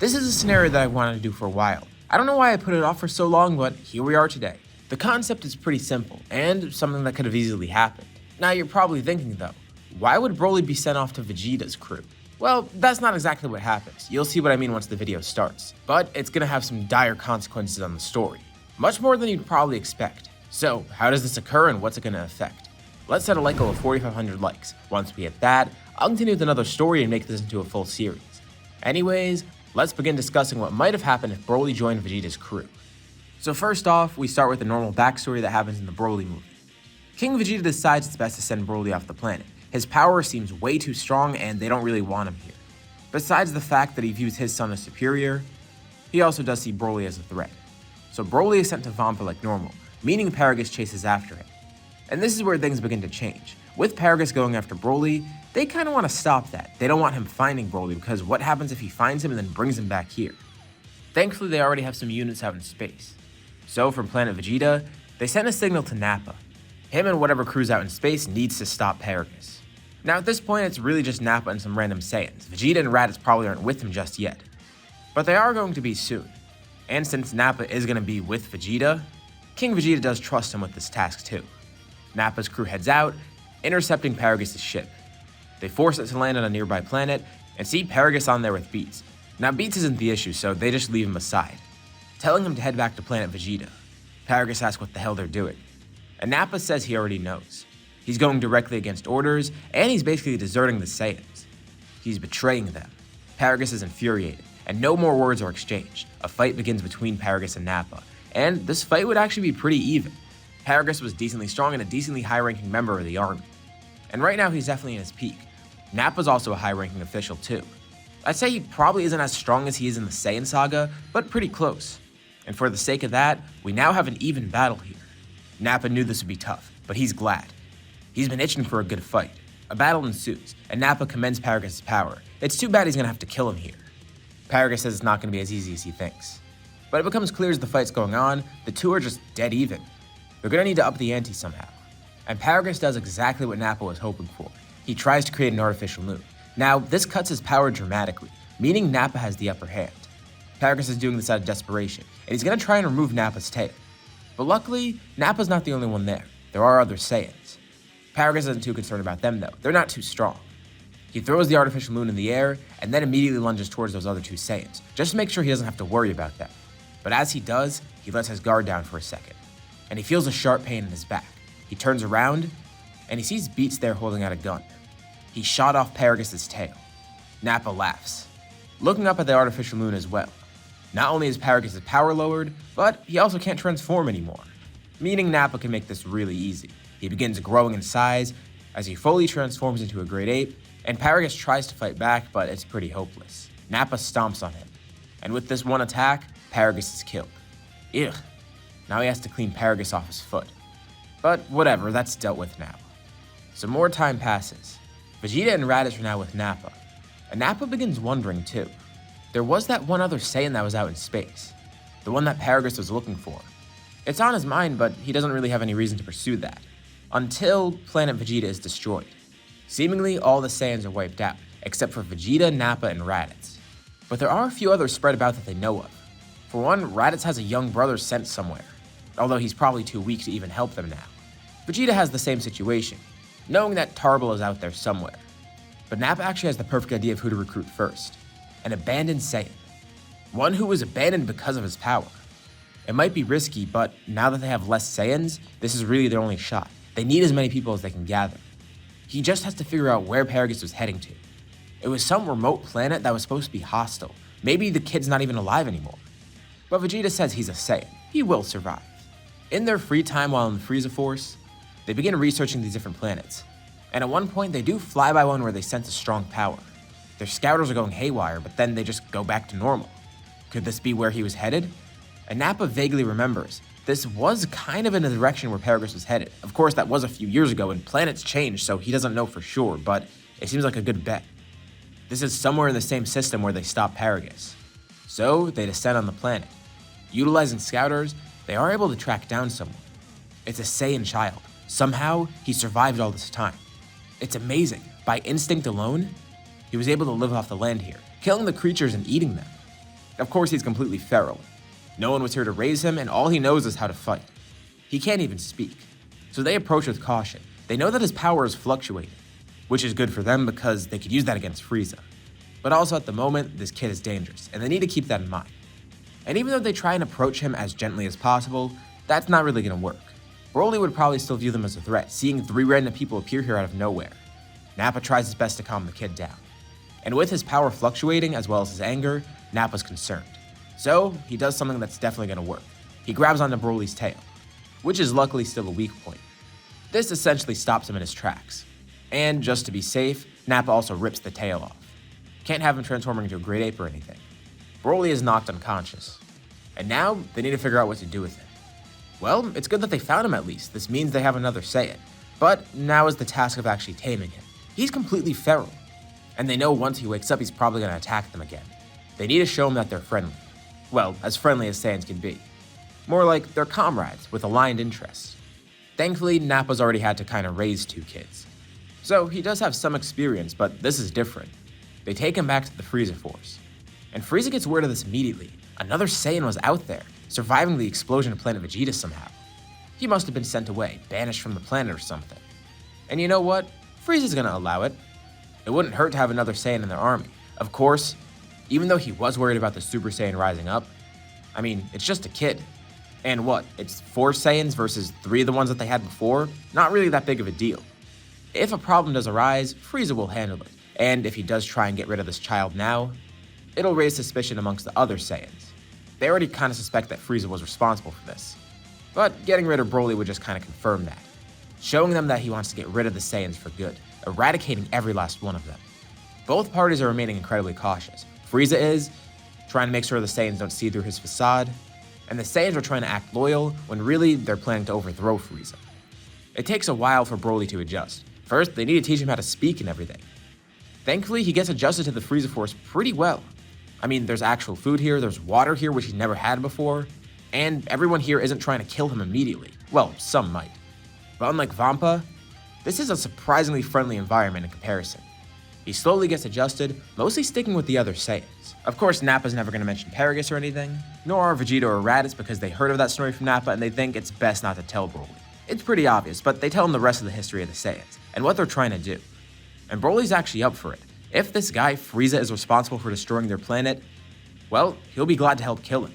This is a scenario that I wanted to do for a while. I don't know why I put it off for so long, but here we are today. The concept is pretty simple, and something that could have easily happened. Now you're probably thinking though, why would Broly be sent off to Vegeta's crew? Well, that's not exactly what happens. You'll see what I mean once the video starts. But it's gonna have some dire consequences on the story. Much more than you'd probably expect. So, how does this occur and what's it gonna affect? Let's set a like goal of 4,500 likes. Once we hit that, I'll continue with another story and make this into a full series. Anyways, let's begin discussing what might have happened if Broly joined Vegeta's crew. So first off, we start with the normal backstory that happens in the Broly movie. King Vegeta decides it's best to send Broly off the planet. His power seems way too strong and they don't really want him here. Besides the fact that he views his son as superior, he also does see Broly as a threat. So Broly is sent to Vampa like normal, meaning Paragus chases after him. And this is where things begin to change. With Paragus going after Broly, they kind of want to stop that. They don't want him finding Broly because what happens if he finds him and then brings him back here? Thankfully, they already have some units out in space. So from planet Vegeta, they send a signal to Nappa. Him and whatever crew's out in space needs to stop Paragus. Now at this point, it's really just Nappa and some random Saiyans. Vegeta and Raditz probably aren't with him just yet. But they are going to be soon. And since Nappa is going to be with Vegeta, King Vegeta does trust him with this task too. Nappa's crew heads out, intercepting Paragus' ship. They force it to land on a nearby planet and see Paragus on there with Beats. Now Beats isn't the issue, so they just leave him aside, telling him to head back to planet Vegeta. Paragus asks what the hell they're doing, and Nappa says he already knows. He's going directly against orders, and he's basically deserting the Saiyans. He's betraying them. Paragus is infuriated, and no more words are exchanged. A fight begins between Paragus and Nappa, and this fight would actually be pretty even. Paragus was decently strong and a decently high-ranking member of the army. And right now he's definitely in his peak. Nappa's also a high-ranking official too. I'd say he probably isn't as strong as he is in the Saiyan saga, but pretty close. And for the sake of that, we now have an even battle here. Nappa knew this would be tough, but he's glad. He's been itching for a good fight. A battle ensues, and Nappa commends Paragus' power. It's too bad he's gonna have to kill him here. Paragus says it's not gonna be as easy as he thinks. But it becomes clear as the fight's going on, the two are just dead even. They're gonna need to up the ante somehow. And Paragus does exactly what Nappa was hoping for. He tries to create an artificial moon. Now, this cuts his power dramatically, meaning Nappa has the upper hand. Paragus is doing this out of desperation, and he's gonna try and remove Nappa's tail. But luckily, Nappa's not the only one there. There are other Saiyans. Paragus isn't too concerned about them though, they're not too strong. He throws the artificial moon in the air, and then immediately lunges towards those other two Saiyans, just to make sure he doesn't have to worry about them. But as he does, he lets his guard down for a second, and he feels a sharp pain in his back. He turns around, and he sees Beats there holding out a gun. He shot off Paragus' tail. Nappa laughs, looking up at the artificial moon as well. Not only is Paragus' power lowered, but he also can't transform anymore, meaning Nappa can make this really easy. He begins growing in size as he fully transforms into a great ape, and Paragus tries to fight back, but it's pretty hopeless. Nappa stomps on him, and with this one attack, Paragus is killed. Ugh. Now he has to clean Paragus off his foot. But whatever, that's dealt with now. Some more time passes. Vegeta and Raditz are now with Nappa, and Nappa begins wondering too. There was that one other Saiyan that was out in space, the one that Paragus was looking for. It's on his mind, but he doesn't really have any reason to pursue that, until planet Vegeta is destroyed. Seemingly all the Saiyans are wiped out, except for Vegeta, Nappa, and Raditz. But there are a few others spread about that they know of. For one, Raditz has a young brother sent somewhere, although he's probably too weak to even help them now. Vegeta has the same situation, knowing that Tarbell is out there somewhere. But Nappa actually has the perfect idea of who to recruit first. An abandoned Saiyan. One who was abandoned because of his power. It might be risky, but now that they have less Saiyans, this is really their only shot. They need as many people as they can gather. He just has to figure out where Paragus was heading to. It was some remote planet that was supposed to be hostile. Maybe the kid's not even alive anymore. But Vegeta says he's a Saiyan. He will survive. In their free time while in the Frieza Force, they begin researching these different planets. And at one point, they do fly by one where they sense a strong power. Their scouters are going haywire, but then they just go back to normal. Could this be where he was headed? And Nappa vaguely remembers. This was kind of in the direction where Paragus was headed. Of course, that was a few years ago, and planets change, so he doesn't know for sure, but it seems like a good bet. This is somewhere in the same system where they stop Paragus. So, they descend on the planet. Utilizing scouters, they are able to track down someone. It's a Saiyan child. Somehow, he survived all this time. It's amazing. By instinct alone, he was able to live off the land here, killing the creatures and eating them. Of course, he's completely feral. No one was here to raise him, and all he knows is how to fight. He can't even speak. So they approach with caution. They know that his power is fluctuating, which is good for them because they could use that against Frieza. But also at the moment, this kid is dangerous, and they need to keep that in mind. And even though they try and approach him as gently as possible, that's not really going to work. BROLY would probably still view them as a threat, seeing 3 random people appear here out of nowhere. Nappa tries his best to calm the kid down. And with his power fluctuating as well as his anger, Nappa's concerned. So he does something that's definitely going to work. He grabs onto BROLY's tail, which is luckily still a weak point. This essentially stops him in his tracks. And just to be safe, Nappa also rips the tail off. Can't have him transforming into a great ape or anything. BROLY is knocked unconscious. And now they need to figure out what to do with him. Well, it's good that they found him at least. This means they have another Saiyan. But now is the task of actually taming him. He's completely feral. And they know once he wakes up, he's probably going to attack them again. They need to show him that they're friendly. Well, as friendly as Saiyans can be. More like they're comrades with aligned interests. Thankfully, Nappa's already had to kind of raise 2 kids. So he does have some experience, but this is different. They take him back to the Frieza Force. And Frieza gets word of this immediately. Another Saiyan was out there, surviving the explosion of planet Vegeta somehow. He must have been sent away, banished from the planet or something. And you know what? Frieza's gonna allow it. It wouldn't hurt to have another Saiyan in their army. Of course, even though he was worried about the Super Saiyan rising up, I mean, it's just a kid. And what, it's 4 Saiyans versus 3 of the ones that they had before? Not really that big of a deal. If a problem does arise, Frieza will handle it. And if he does try and get rid of this child now, it'll raise suspicion amongst the other Saiyans. They already kind of suspect that Frieza was responsible for this. But getting rid of BROLY would just kind of confirm that, showing them that he wants to get rid of the Saiyans for good, eradicating every last one of them. Both parties are remaining incredibly cautious. Frieza is trying to make sure the Saiyans don't see through his facade, and the Saiyans are trying to act loyal when really they're planning to overthrow Frieza. It takes a while for BROLY to adjust. First, they need to teach him how to speak and everything. Thankfully, he gets adjusted to the Frieza Force pretty well. I mean, there's actual food here, there's water here, which he's never had before, and everyone here isn't trying to kill him immediately. Well, some might. But unlike Vampa, this is a surprisingly friendly environment in comparison. He slowly gets adjusted, mostly sticking with the other Saiyans. Of course, Nappa's never going to mention Paragus or anything, nor are Vegeta or Raditz because they heard of that story from Nappa and they think it's best not to tell BROLY. It's pretty obvious, but they tell him the rest of the history of the Saiyans and what they're trying to do. And BROLY's actually up for it. If this guy, Frieza, is responsible for destroying their planet, well, he'll be glad to help kill him.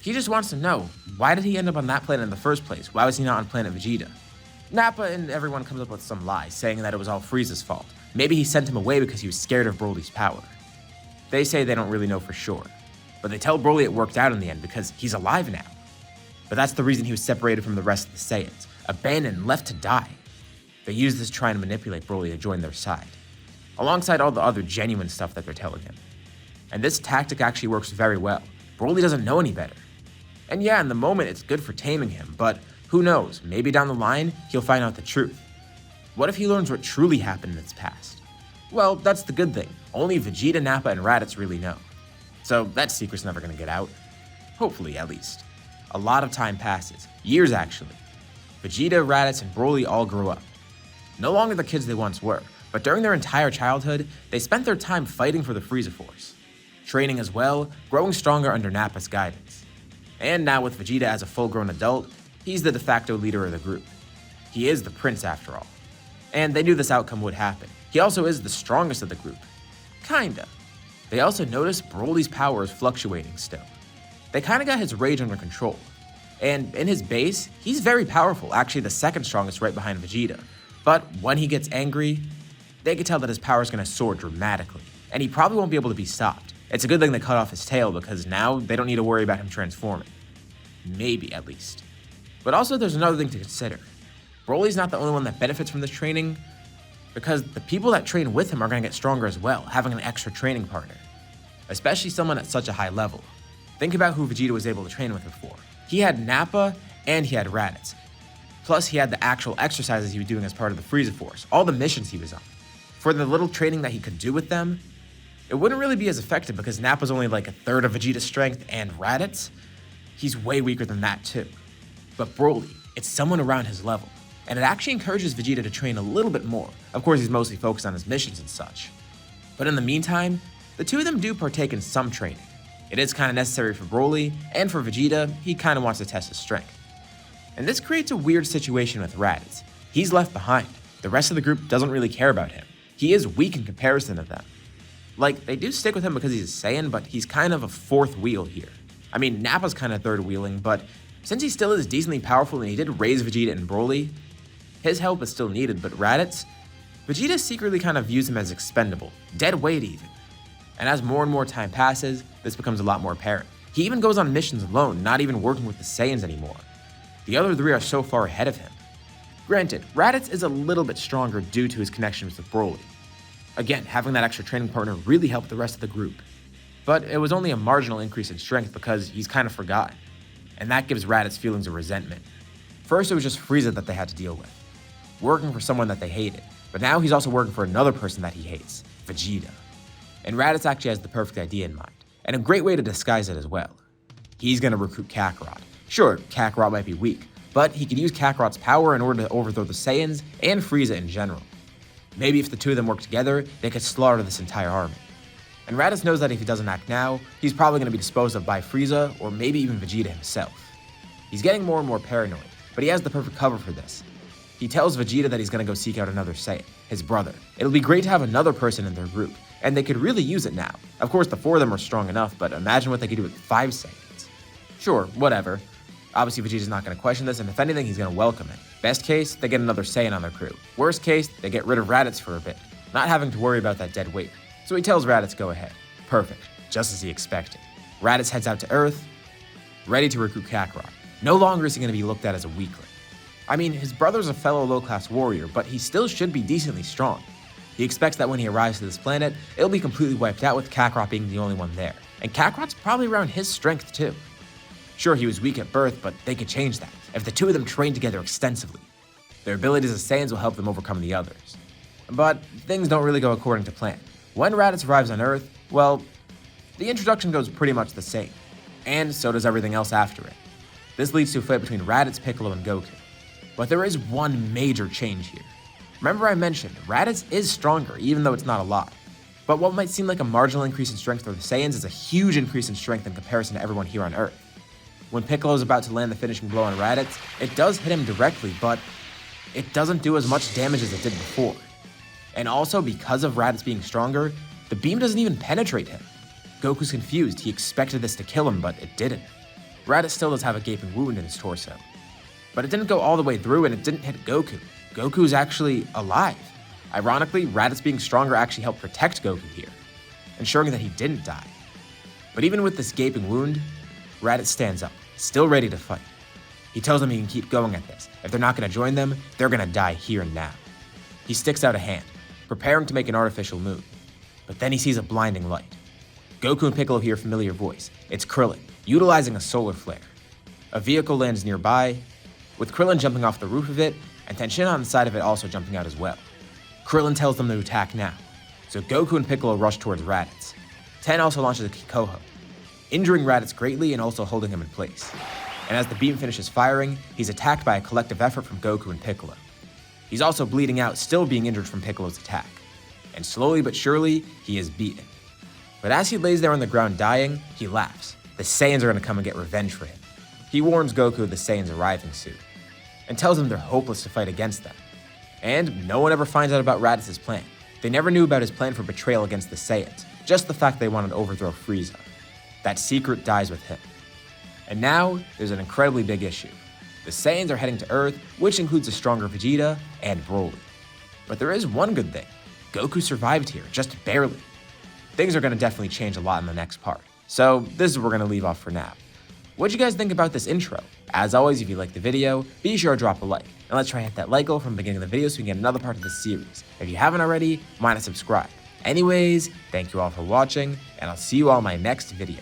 He just wants to know, why did he end up on that planet in the first place? Why was he not on planet Vegeta? Nappa and everyone comes up with some lies, saying that it was all Frieza's fault. Maybe he sent him away because he was scared of BROLY's power. They say they don't really know for sure, but they tell BROLY it worked out in the end because he's alive now. But that's the reason he was separated from the rest of the Saiyans, abandoned, left to die. They use this to try and manipulate BROLY to join their side, alongside all the other genuine stuff that they're telling him. And this tactic actually works very well. BROLY doesn't know any better. And yeah, in the moment it's good for taming him, but who knows, maybe down the line he'll find out the truth. What if he learns what truly happened in its past? Well, that's the good thing. Only Vegeta, Nappa, and Raditz really know. So that secret's never gonna get out. Hopefully, at least. A lot of time passes. Years, actually. Vegeta, Raditz, and BROLY all grew up. No longer the kids they once were, but during their entire childhood, they spent their time fighting for the Frieza Force. Training as well, growing stronger under Nappa's guidance. And now with Vegeta as a full-grown adult, he's the de facto leader of the group. He is the prince after all. And they knew this outcome would happen. He also is the strongest of the group. Kinda. They also notice BROLY's power is fluctuating still. They kinda got his rage under control. And in his base, he's very powerful, actually the second strongest right behind Vegeta. But when he gets angry, they can tell that his power is gonna soar dramatically. And he probably won't be able to be stopped. It's a good thing they cut off his tail because now they don't need to worry about him transforming. Maybe, at least. But also there's another thing to consider. BROLY's not the only one that benefits from this training, because the people that train with him are going to get stronger as well, having an extra training partner. Especially someone at such a high level. Think about who Vegeta was able to train with before. He had Nappa and he had Raditz. Plus he had the actual exercises he was doing as part of the Frieza Force, all the missions he was on. For the little training that he could do with them, it wouldn't really be as effective because Nappa's only like a third of Vegeta's strength, and Raditz, he's way weaker than that too. But BROLY, it's someone around his level, and it actually encourages Vegeta to train a little bit more. Of course, he's mostly focused on his missions and such. But in the meantime, the two of them do partake in some training. It is kind of necessary for Broly, and for Vegeta, he kind of wants to test his strength. And this creates a weird situation with Raditz. He's left behind. The rest of the group doesn't really care about him. He is weak in comparison to them. Like, they do stick with him because he's a Saiyan, but he's kind of a fourth wheel here. I mean, Nappa's kind of third wheeling, but since he still is decently powerful and he did raise Vegeta and Broly, his help is still needed, but Raditz, Vegeta secretly kind of views him as expendable, dead weight even. And as more and more time passes, this becomes a lot more apparent. He even goes on missions alone, not even working with the Saiyans anymore. The other three are so far ahead of him. Granted, Raditz is a little bit stronger due to his connections with Broly. Again, having that extra training partner really helped the rest of the group. But it was only a marginal increase in strength because he's kind of forgotten. And that gives Raditz feelings of resentment. First, it was just Frieza that they had to deal with, working for someone that they hated. But now he's also working for another person that he hates, Vegeta. And Raditz actually has the perfect idea in mind, and a great way to disguise it as well. He's going to recruit Kakarot. Sure, Kakarot might be weak, but he could use Kakarot's power in order to overthrow the Saiyans and Frieza in general. Maybe if the two of them work together, they could slaughter this entire army. And Raditz knows that if he doesn't act now, he's probably going to be disposed of by Frieza or maybe even Vegeta himself. He's getting more and more paranoid, but he has the perfect cover for this. He tells Vegeta that he's going to go seek out another Saiyan, his brother. It'll be great to have another person in their group, and they could really use it now. Of course, the four of them are strong enough, but imagine what they could do with 5 Saiyans. Sure, whatever. Obviously, Vegeta's not going to question this, and if anything, he's going to welcome it. Best case, they get another Saiyan on their crew. Worst case, they get rid of Raditz for a bit, not having to worry about that dead weight. So he tells Raditz go ahead. Perfect, just as he expected. Raditz heads out to Earth, ready to recruit Kakarot. No longer is he going to be looked at as a weakling. I mean, his brother's a fellow low-class warrior, but he still should be decently strong. He expects that when he arrives to this planet, it'll be completely wiped out with Kakarot being the only one there. And Kakarot's probably around his strength too. Sure, he was weak at birth, but they could change that if the two of them train together extensively. Their abilities as Saiyans will help them overcome the others. But things don't really go according to plan. When Raditz arrives on Earth, well, the introduction goes pretty much the same, and so does everything else after it. This leads to a fight between Raditz, Piccolo, and Goku. But there is one major change here. Remember I mentioned, Raditz is stronger, even though it's not a lot. But what might seem like a marginal increase in strength for the Saiyans is a huge increase in strength in comparison to everyone here on Earth. When Piccolo is about to land the finishing blow on Raditz, it does hit him directly, but it doesn't do as much damage as it did before. And also, because of Raditz being stronger, the beam doesn't even penetrate him. Goku's confused, he expected this to kill him, but it didn't. Raditz still does have a gaping wound in his torso. But it didn't go all the way through and it didn't hit Goku. Goku's actually alive. Ironically, Raditz being stronger actually helped protect Goku here, ensuring that he didn't die. But even with this gaping wound, Raditz stands up, still ready to fight. He tells them he can keep going at this. If they're not going to join them, they're going to die here and now. He sticks out a hand, preparing to make an artificial moon. But then he sees a blinding light. Goku and Piccolo hear a familiar voice. It's Krillin, utilizing a solar flare. A vehicle lands nearby, with Krillin jumping off the roof of it, and Tenshin on the side of it also jumping out as well. Krillin tells them to attack now, so Goku and Piccolo rush towards Raditz. Ten also launches a Kikoho, injuring Raditz greatly and also holding him in place. And as the beam finishes firing, he's attacked by a collective effort from Goku and Piccolo. He's also bleeding out, still being injured from Piccolo's attack. And slowly but surely, he is beaten. But as he lays there on the ground dying, he laughs. The Saiyans are going to come and get revenge for him. He warns Goku of the Saiyans arriving soon, and tells him they're hopeless to fight against them. And no one ever finds out about Raditz's plan. They never knew about his plan for betrayal against the Saiyans, just the fact they wanted to overthrow Frieza. That secret dies with him. And now, there's an incredibly big issue. The Saiyans are heading to Earth, which includes a stronger Vegeta and Broly. But there is one good thing. Goku survived here, just barely. Things are going to definitely change a lot in the next part. So this is where we're going to leave off for now. What'd you guys think about this intro? As always, if you liked the video, be sure to drop a like. And let's try and hit that like goal from the beginning of the video so we can get another part of this series. If you haven't already, why not subscribe? Anyways, thank you all for watching, and I'll see you all in my next video.